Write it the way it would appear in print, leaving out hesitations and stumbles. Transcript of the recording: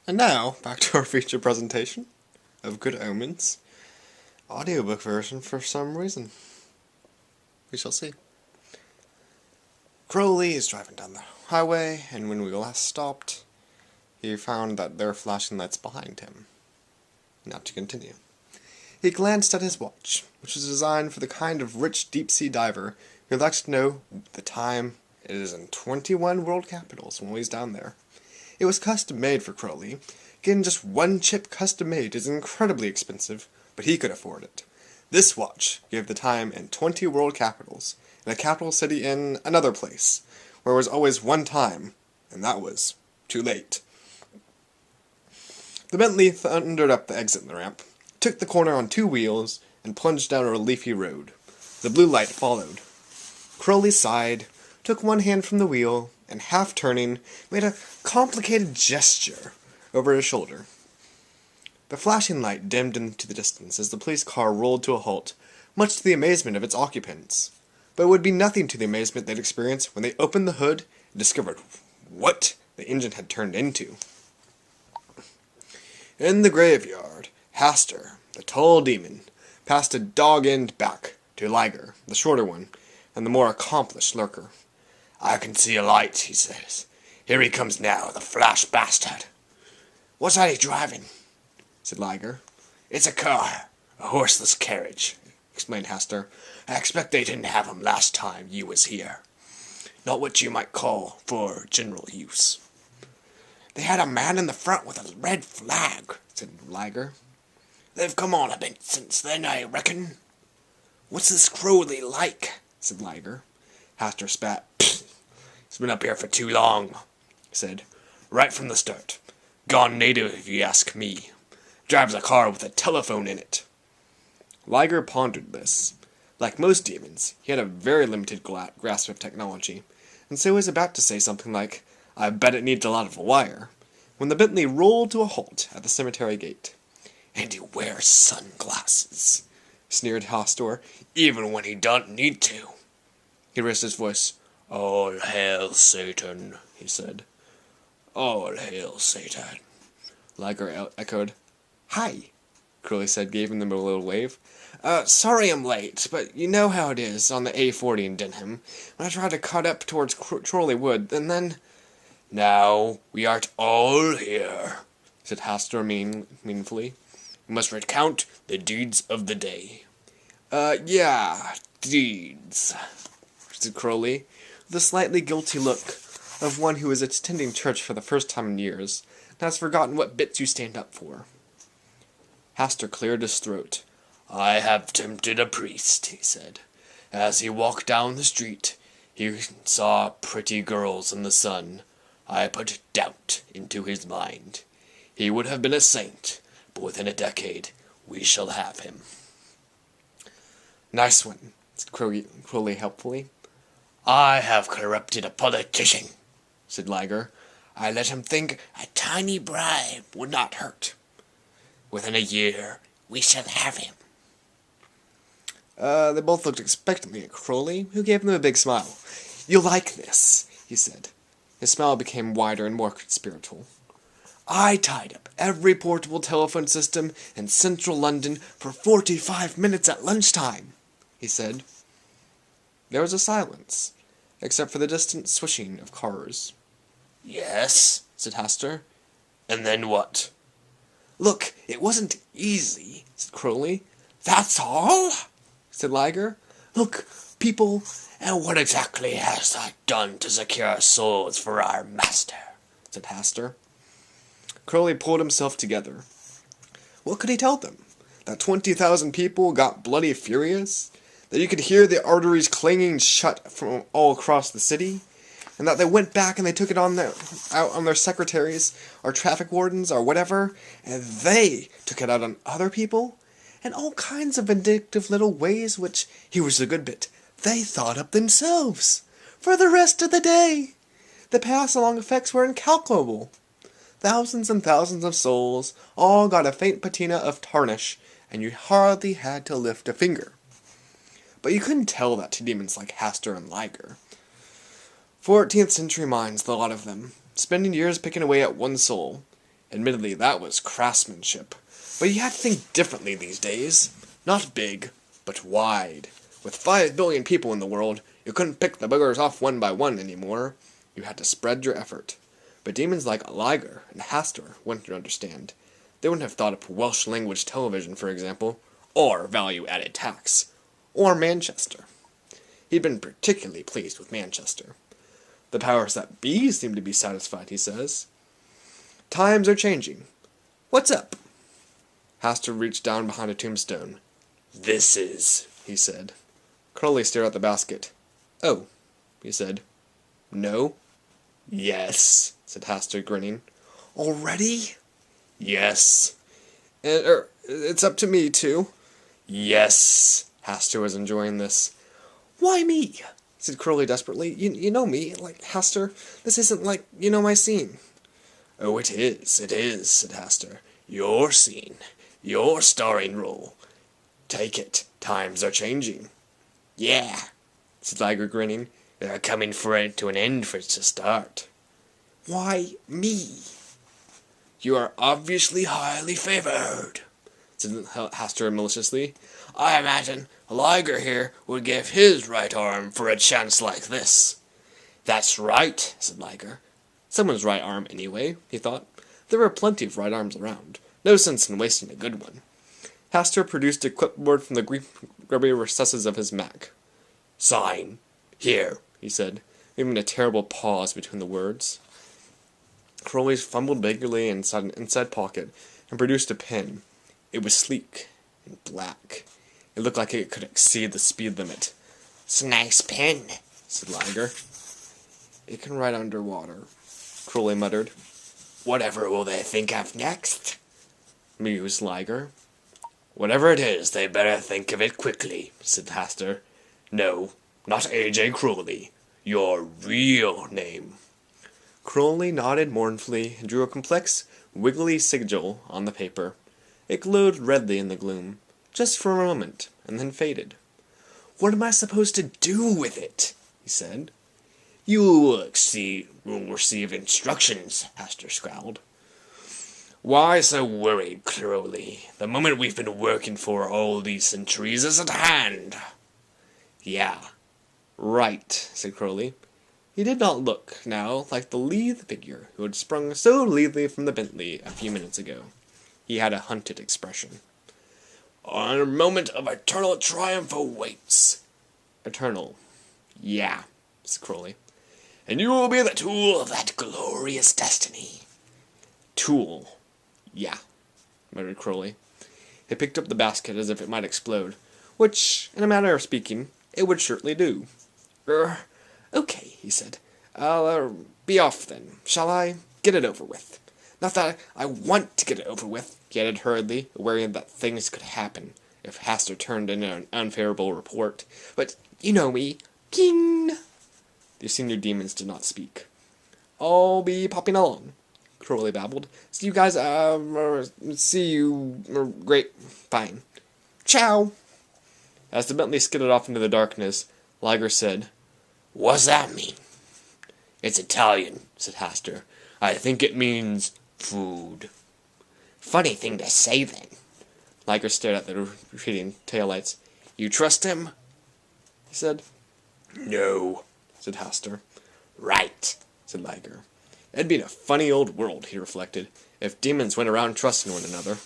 And now, back to our feature presentation of Good Omens. Audiobook version for some reason. We shall see. Crowley is driving down the highway, and when we last stopped, he found that there were flashing lights behind him. Now to continue. He glanced at his watch, which was designed for the kind of rich deep-sea diver who likes to know the time. It is in 21 world capitals when he's down there. It was custom-made for Crowley. Getting just one chip custom-made is incredibly expensive, but he could afford it. This watch gave the time in 20 world capitals, in a capital city in another place, where there was always one time, and that was too late. The Bentley thundered up the exit ramp, took the corner on two wheels, and plunged down a leafy road. The blue light followed. Crowley sighed, took one hand from the wheel, and half-turning, made a complicated gesture over his shoulder. The flashing light dimmed into the distance as the police car rolled to a halt, much to the amazement of its occupants. But it would be nothing to the amazement they'd experienced when they opened the hood and discovered what the engine had turned into. In the graveyard, Hastur, the tall demon, passed a dog-end back to Liger, the shorter one, and the more accomplished lurker. "I can see a light," he says. "Here he comes now, the flash bastard." "What's that he's driving?" said Liger. "It's a car, a horseless carriage," explained Hastur. "I expect they didn't have him last time you was here. Not what you might call for general use." "They had a man in the front with a red flag," said Liger. "They've come on a bit since then, I reckon." "What's this Crowley like?" said Liger. Hastur spat. "He's been up here for too long," he said. "Right from the start. Gone native, if you ask me. Drives a car with a telephone in it." Liger pondered this. Like most demons, he had a very limited grasp of technology, and so he was about to say something like, "I bet it needs a lot of wire," when the Bentley rolled to a halt at the cemetery gate. "And he wears sunglasses," sneered Hastur, "even when he don't need to." He raised his voice. "All hail Satan," he said. "All hail Satan." Liger echoed. "Hi," Crowley said, giving them a little wave. Sorry I'm late, but you know how it is on the A40 in Denham. When I try to cut up towards Chorley Wood, and then—" "Now we art all here," said Hastur meaningfully. "We must recount the deeds of the day." Yeah, deeds," said Crowley, with a slightly guilty look of one who is attending church for the first time in years, and has forgotten what bits you stand up for. Hastur cleared his throat. "I have tempted a priest," he said. "As he walked down the street, he saw pretty girls in the sun. I put doubt into his mind. He would have been a saint, but within a decade we shall have him." "Nice one," said Crowley helpfully. "I have corrupted a politician," said Liger. "I let him think a tiny bribe would not hurt. Within a year we shall have him." They both looked expectantly at Crowley, who gave them a big smile. "You'll like this," he said. His smile became wider and more conspiratorial. "I tied up every portable telephone system in central London for 45 minutes at lunchtime," he said. There was a silence, except for the distant swishing of cars. "Yes," said Hastur. "And then what?" "Look, it wasn't easy," said Crowley. "That's all?" said Liger. "Look, people—" "And what exactly has I done to secure souls for our master?" said Hastur. Crowley pulled himself together. What could he tell them? That 20,000 people got bloody furious? That you could hear the arteries clanging shut from all across the city? And that they went back and they took it out on their secretaries, or traffic wardens, or whatever, and they took it out on other people? In all kinds of vindictive little ways which, here was the good bit, they thought up themselves, for the rest of the day. The pass-along effects were incalculable. Thousands and thousands of souls all got a faint patina of tarnish, and you hardly had to lift a finger. But you couldn't tell that to demons like Hastur and Liger. 14th century minds, the lot of them, spending years picking away at one soul, Admittedly, that was craftsmanship. But you had to think differently these days. Not big, but wide. With 5 billion people in the world, you couldn't pick the boogers off one by one anymore. You had to spread your effort. But demons like Liger and Hastur wouldn't understand. They wouldn't have thought of Welsh language television, for example, or value-added tax, or Manchester. He'd been particularly pleased with Manchester. The powers that be seem to be satisfied, he says. Times are changing. What's up? Hastur reached down behind a tombstone. This is, he said. Crowley stared at the basket. Oh, he said. No? Yes, said Hastur, grinning. Already? Yes. And, it's up to me, too? Yes. Hastur was enjoying this. Why me? Said Crowley desperately. You know me, like, Hastur. This isn't like, my scene. Oh, it is, said Hastur. Your scene. Your starring role. Take it. Times are changing. Yeah, said Liger, grinning. They're coming for it to an end for it to start. Why me? You are obviously highly favored, said Hastur maliciously. I imagine Liger here would give his right arm for a chance like this. That's right, said Liger. Someone's right arm anyway, he thought. There were plenty of right arms around. No sense in wasting a good one. Hastur produced a clipboard from the grubby recesses of his Mac. Sign. Here, he said, leaving a terrible pause between the words. Crowley fumbled vaguely inside an inside pocket and produced a pen. It was sleek and black. It looked like it could exceed the speed limit. It's a nice pen, said Liger. It can write underwater, Crowley muttered. Whatever will they think of next? Mused Liger. Whatever it is, they better think of it quickly, said Hastur. No, not A.J. Crowley. Your real name. Crowley nodded mournfully and drew a complex, wiggly sigil on the paper. It glowed redly in the gloom, just for a moment, and then faded. What am I supposed to do with it? He said. You will receive instructions, Hastur scowled. Why so worried, Crowley? The moment we've been working for all these centuries is at hand. Yeah, right, said Crowley. He did not look, now, like the lithe figure who had sprung so lithely from the Bentley a few minutes ago. He had a hunted expression. A moment of eternal triumph awaits. Eternal. Yeah, said Crowley. And you will be the tool of that glorious destiny. Tool. Yeah, muttered Crowley. He picked up the basket as if it might explode, which, in a manner of speaking, it would surely do. Okay, he said. I'll be off then. Shall I? Get it over with. Not that I want to get it over with, he added hurriedly, aware that things could happen if Hastur turned in an unfavorable report. But you know me. King! The senior demons did not speak. I'll be popping along, Crowley babbled. See you guys, see you, great, fine. Ciao! As the Bentley skidded off into the darkness, Liger said, What's that mean? It's Italian, said Hastur. I think it means food. Funny thing to say, then. Liger stared at the retreating taillights. You trust him? He said. No, said Hastur. Right, said Liger. It'd be a funny old world, he reflected, if demons went around trusting one another.